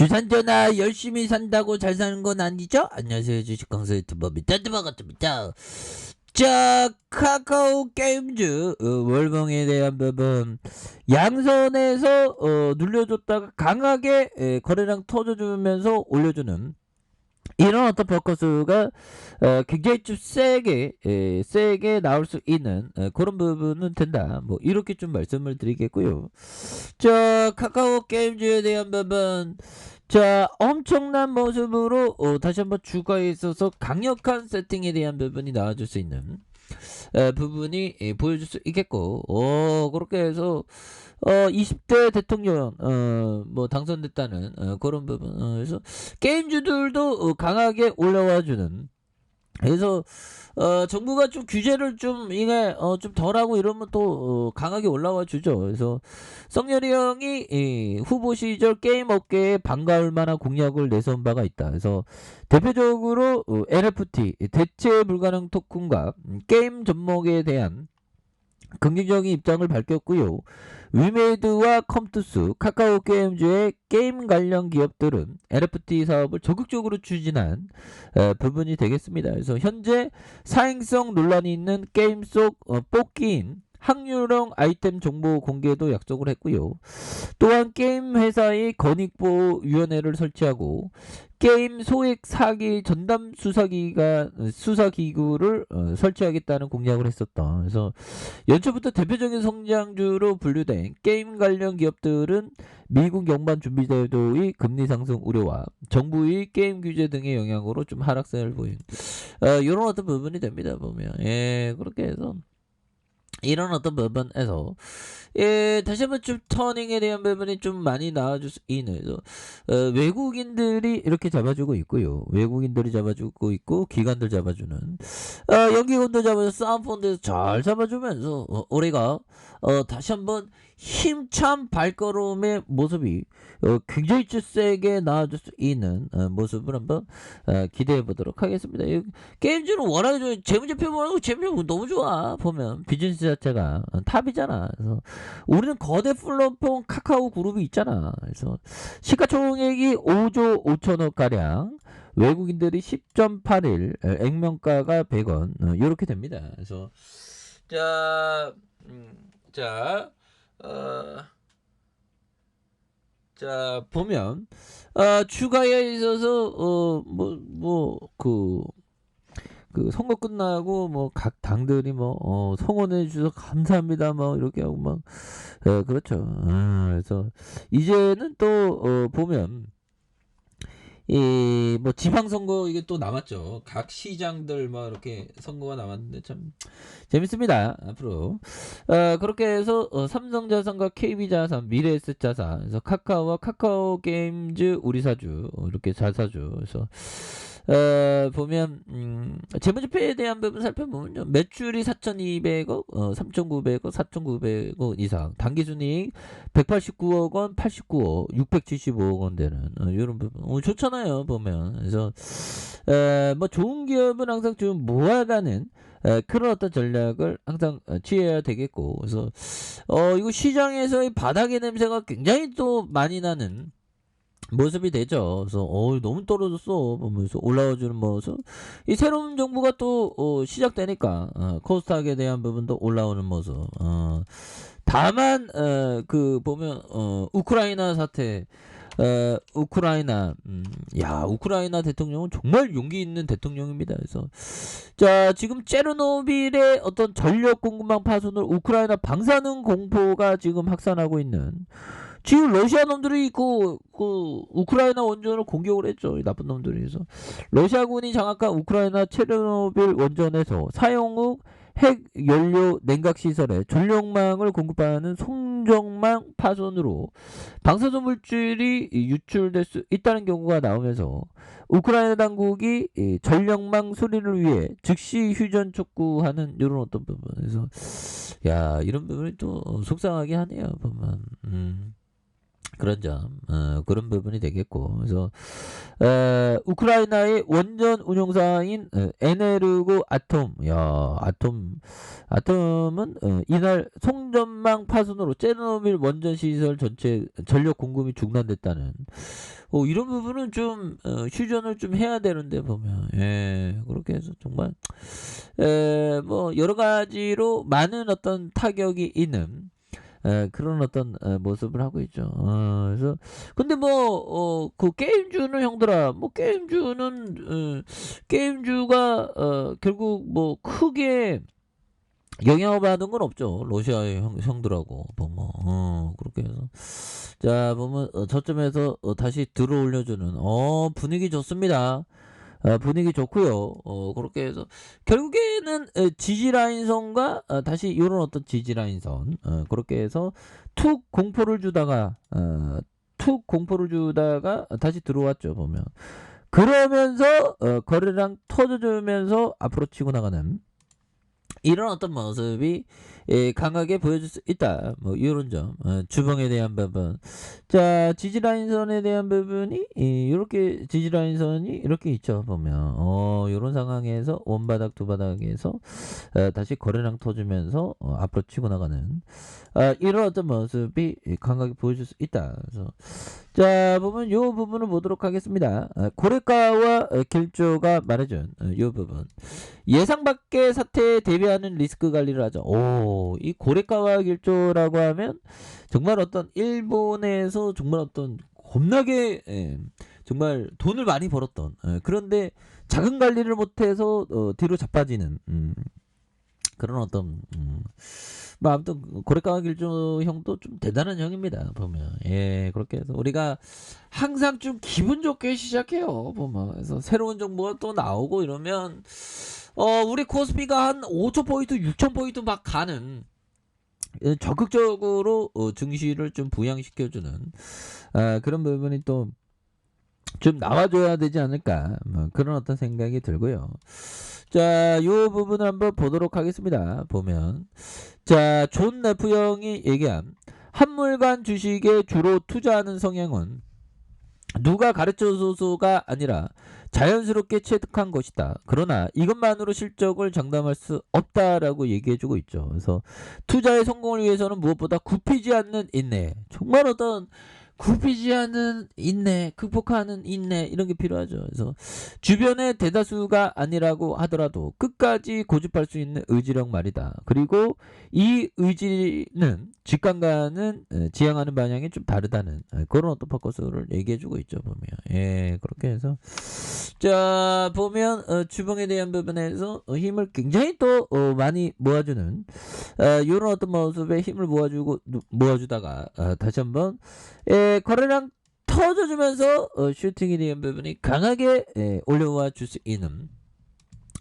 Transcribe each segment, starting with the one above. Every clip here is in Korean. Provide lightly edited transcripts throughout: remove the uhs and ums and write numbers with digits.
주산전화 열심히 산다고 잘 사는 건 아니죠? 안녕하세요. 주식 강사 유튜버 미타드바가입니다. 자, 카카오 게임즈 월봉에 대한 부분 양선에서 눌려줬다가 강하게 거래량 터져주면서 올려주는 이런 어떤 포커스가 굉장히 좀 세게 나올 수 있는 그런 부분은 된다. 뭐 이렇게 좀 말씀을 드리겠고요. 자, 카카오 게임즈에 대한 부분, 자, 엄청난 모습으로 다시 한번 주가에 있어서 강력한 세팅에 대한 부분이 나와줄 수 있는 부분이 보여줄 수 있겠고, 그렇게 해서 20대 대통령 뭐 당선됐다는 그런 부분, 그래서 게임주들도 강하게 올라와주는, 그래서 정부가 좀 규제를 좀 이게 좀 덜하고 이러면 또 강하게 올라와 주죠. 그래서 썩렬이 형이 후보 시절 게임 업계에 반가울 만한 공약을 내세운 바가 있다. 그래서 대표적으로 NFT 대체 불가능 토큰과 게임 접목에 대한 긍정적인 입장을 밝혔고요. 위메이드와 컴투스, 카카오 게임즈의 게임 관련 기업들은 NFT 사업을 적극적으로 추진한 부분이 되겠습니다. 그래서 현재 사행성 논란이 있는 게임 속 뽑기인 확률형 아이템 정보 공개도 약속을 했고요. 또한 게임 회사의 건익보위원회를 설치하고 게임 소액 사기 전담 수사기구를 설치하겠다는 공약을 했었다. 그래서 연초부터 대표적인 성장주로 분류된 게임 관련 기업들은 미국 연방 준비제도의 금리 상승 우려와 정부의 게임 규제 등의 영향으로 좀 하락세를 보인 이런 어떤 부분이 됩니다. 보면 그렇게 해서 이런 어떤 부분에서 다시 한번 좀 터닝에 대한 부분이 좀 많이 나와줄 수 있는, 외국인들이 이렇게 잡아주고 있고요. 외국인들이 잡아주고 있고 기관들 잡아주는 연기금도 잡아서 싸움펀드에서 잘 잡아주면서 우리가 다시 한번 힘찬 발걸음의 모습이 굉장히 좀 세게 나와줄 수 있는 모습을 한번 기대해 보도록 하겠습니다. 게임즈는 워낙에 좀 재무제표 보고 재무제표 너무 좋아. 보면 비즈니스 자체가 탑이잖아. 그래서 우리는 거대 플랫폼 카카오 그룹이 있잖아. 그래서 시가총액이 5조 5천억 가량, 외국인들이 10.81, 액면가가 100원 이렇게 됩니다. 그래서 자, 자 보면 주가에 있어서 그 선거 끝나고 뭐 각 당들이 뭐 성원해 주셔서 감사합니다 뭐 이렇게 하고 막 그렇죠. 그래서 이제는 또 보면 이 뭐 지방선거 이게 또 남았죠. 각 시장들 뭐 이렇게 선거가 남았는데 참 재밌습니다. 앞으로 그렇게 해서 삼성자산과 KB자산, 미래에셋자산, 그래서 카카오와 카카오 게임즈 우리사주 이렇게 자사주. 그래서 보면 재무제표에 대한 부분 살펴보면요, 매출이 4,200억, 3,900억, 4,900억 이상, 당기순이익 189억 원, 89억, 675억 원 되는 이런 부분 좋잖아요. 보면 그래서 뭐 좋은 기업은 항상 좀 모아가는 그런 어떤 전략을 항상 취해야 되겠고, 그래서 이거 시장에서의 바닥의 냄새가 굉장히 또 많이 나는 모습이 되죠. 그래서 너무 떨어졌어 보면서 올라와주는 모습. 이 새로운 정부가 또 시작되니까 코스닥에 대한 부분도 올라오는 모습. 다만 그 보면 우크라이나 사태, 우크라이나 대통령은 정말 용기 있는 대통령입니다. 그래서 자, 지금 체르노빌의 어떤 전력 공급망 파손을 우크라이나 방사능 공포가 지금 확산하고 있는, 지금 러시아 놈들이 그 우크라이나 원전을 공격을 했죠. 이 나쁜 놈들이. 그래서 러시아군이 장악한 우크라이나 체르노빌 원전에서 사용 후 핵 연료 냉각 시설에 전력망을 공급하는 송정망 파손으로 방사선 물질이 유출될 수 있다는 경우가 나오면서 우크라이나 당국이 전력망 수리를 위해 즉시 휴전 촉구하는 이런 어떤 부분. 그래서 야, 이런 부분이 또 속상하게 하네요. 보면 그런 점, 그런 부분이 되겠고. 그래서 우크라이나의 원전 운용사인 에네르고 아톰, 아톰은 이날 송전망 파손으로 체르노빌 원전 시설 전체 전력 공급이 중단됐다는 이런 부분은 좀 휴전을 좀 해야 되는데 보면 그렇게 해서 정말 뭐 여러 가지로 많은 어떤 타격이 있는 그런 어떤 모습을 하고 있죠. 그래서 근데 뭐 그 게임주는 형들아 뭐 게임주가 결국 뭐 크게 영향을 받은 건 없죠. 러시아의 형들하고 보면 그렇게 해서 자 보면 저점에서 다시 들어올려주는 분위기 좋습니다. 분위기 좋고요. 그렇게 해서 결국에는 지지 라인선과 다시 요런 어떤 지지 라인선 그렇게 해서 툭 공포를 주다가 다시 들어왔죠 보면. 그러면서 거래량 터져주면서 앞으로 치고 나가는 이런 어떤 모습이 강하게 보여줄 수 있다. 뭐 이런 점 주봉에 대한 부분. 자 지지라인선에 대한 부분이 이렇게 지지라인선이 이렇게 있죠 보면 이런 상황에서 원바닥 두 바닥에서 다시 거래량 터지면서 앞으로 치고 나가는 이런 어떤 모습이 강하게 보여줄 수 있다. 그래서 자 보면 요 부분을 보도록 하겠습니다. 고래가와 길조가 말해준 요 부분 예상 밖의 사태에 대비하는 리스크 관리를 하죠. 이 고래가와 길조라고 하면 정말 어떤 일본에서 정말 어떤 겁나게 정말 돈을 많이 벌었던 그런데 자금 관리를 못해서 뒤로 자빠지는 그런 어떤 뭐 아무튼 고래가와 길조 형도 좀 대단한 형입니다 보면. 그렇게 해서 우리가 항상 좀 기분 좋게 시작해요 보면. 그래서 새로운 정보가 또 나오고 이러면 우리 코스피가 한 5,000포인트 6,000포인트 막 가는 적극적으로 증시를 좀 부양시켜주는 그런 부분이 또 좀 나와줘야 되지 않을까 뭐 그런 어떤 생각이 들고요. 자, 요 부분을 한번 보도록 하겠습니다. 보면 자, 존 네프 형이 얘기한 한물간 주식에 주로 투자하는 성향은 누가 가르쳐줘서가 아니라 자연스럽게 체득한 것이다. 그러나 이것만으로 실적을 장담할 수 없다라고 얘기해주고 있죠. 그래서 투자의 성공을 위해서는 무엇보다 굽히지 않는 인내. 정말 어떤 굽히지 않는 인내, 극복하는 인내 이런 게 필요하죠. 그래서 주변의 대다수가 아니라고 하더라도 끝까지 고집할 수 있는 의지력 말이다. 그리고 이 의지는 직관과는 지향하는 방향이 좀 다르다는 그런 어떤 포커스를 얘기해주고 있죠 보면. 그렇게 해서 자 보면 주봉에 대한 부분에서 힘을 굉장히 또 많이 모아주는 이런 어떤 모습에 힘을 모아주다가 다시 한번 거래량 터져주면서 슈팅에 대한 부분이 강하게 올려와 줄 수 있는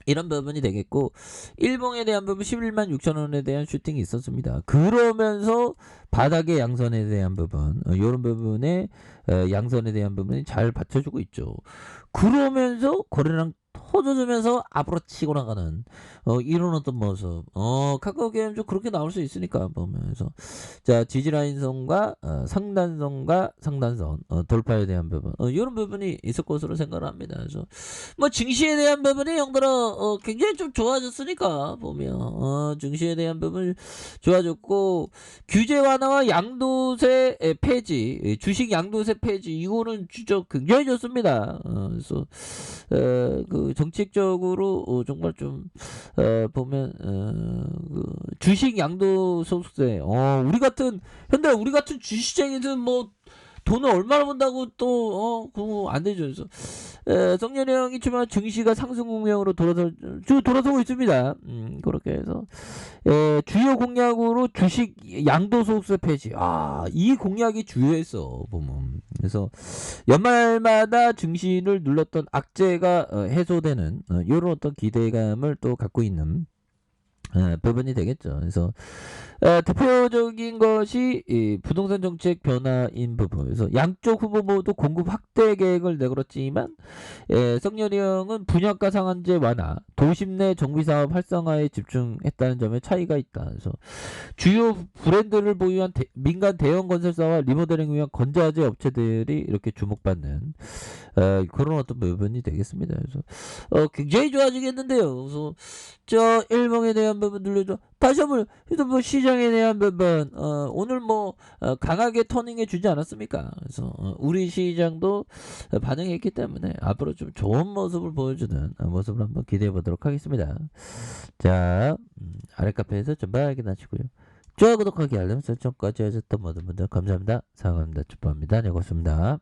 이런 부분이 되겠고 일봉에 대한 부분 11만 6천 원에 대한 슈팅이 있었습니다. 그러면서 바닥의 양선에 대한 부분 이런 부분에 양선에 대한 부분이 잘 받쳐주고 있죠. 그러면서 거래량 터져주면서 앞으로 치고 나가는 이런 어떤 모습 카카오 게임도 그렇게 나올 수 있으니까 보면서 자 지지라인선과 상단선과 상단선 돌파에 대한 부분 이런 부분이 있을 것으로 생각을 합니다. 그래서 뭐 증시에 대한 부분이 형들아 굉장히 좀 좋아졌으니까 보면 증시에 대한 부분 좋아졌고 규제 완화와 양도세 폐지 주식 양도세 폐지 이거는 진짜 굉장히 좋습니다. 그래서 그 정책적으로 정말 좀 보면 그 주식 양도소득세 우리 같은 현대 우리 같은 주식쟁이들 뭐 돈을 얼마나 번다고 또 그거 안 되죠. 그래서 성렬이 형이 지금 증시가 상승 국면으로 돌아서고 있습니다. 그렇게 해서 주요 공약으로 주식 양도소득세 폐지 이 공약이 주요했어 보면. 그래서 연말마다 증시를 눌렀던 악재가 해소되는 이런 어떤 기대감을 또 갖고 있는 부분이 되겠죠. 그래서 대표적인 것이 이 부동산 정책 변화인 부분. 그래서 양쪽 후보 모두 공급 확대 계획을 내걸었지만 성렬이 형은 분양가 상한제 완화, 도심 내 정비사업 활성화에 집중했다는 점에 차이가 있다. 그래서 주요 브랜드를 보유한 민간 대형 건설사와 리모델링을 위한 건자재 업체들이 이렇게 주목받는 그런 어떤 부분이 되겠습니다. 그래서 굉장히 좋아지겠는데요. 그래서 저 일봉에 대한 한번 눌러줘. 다시 한번 휴대폰 시장에 대해 한번 오늘 강하게 터닝해 주지 않았습니까? 그래서 우리 시장도 반응했기 때문에 앞으로 좀 좋은 모습을 보여주는 모습을 한번 기대해 보도록 하겠습니다. 자, 아래 카페에서 좀 발견하시고요. 좋아요, 구독하기, 알림 설정까지 하셨던 모든 분들 감사합니다. 사랑합니다. 축복합니다. 네, 고맙습니다.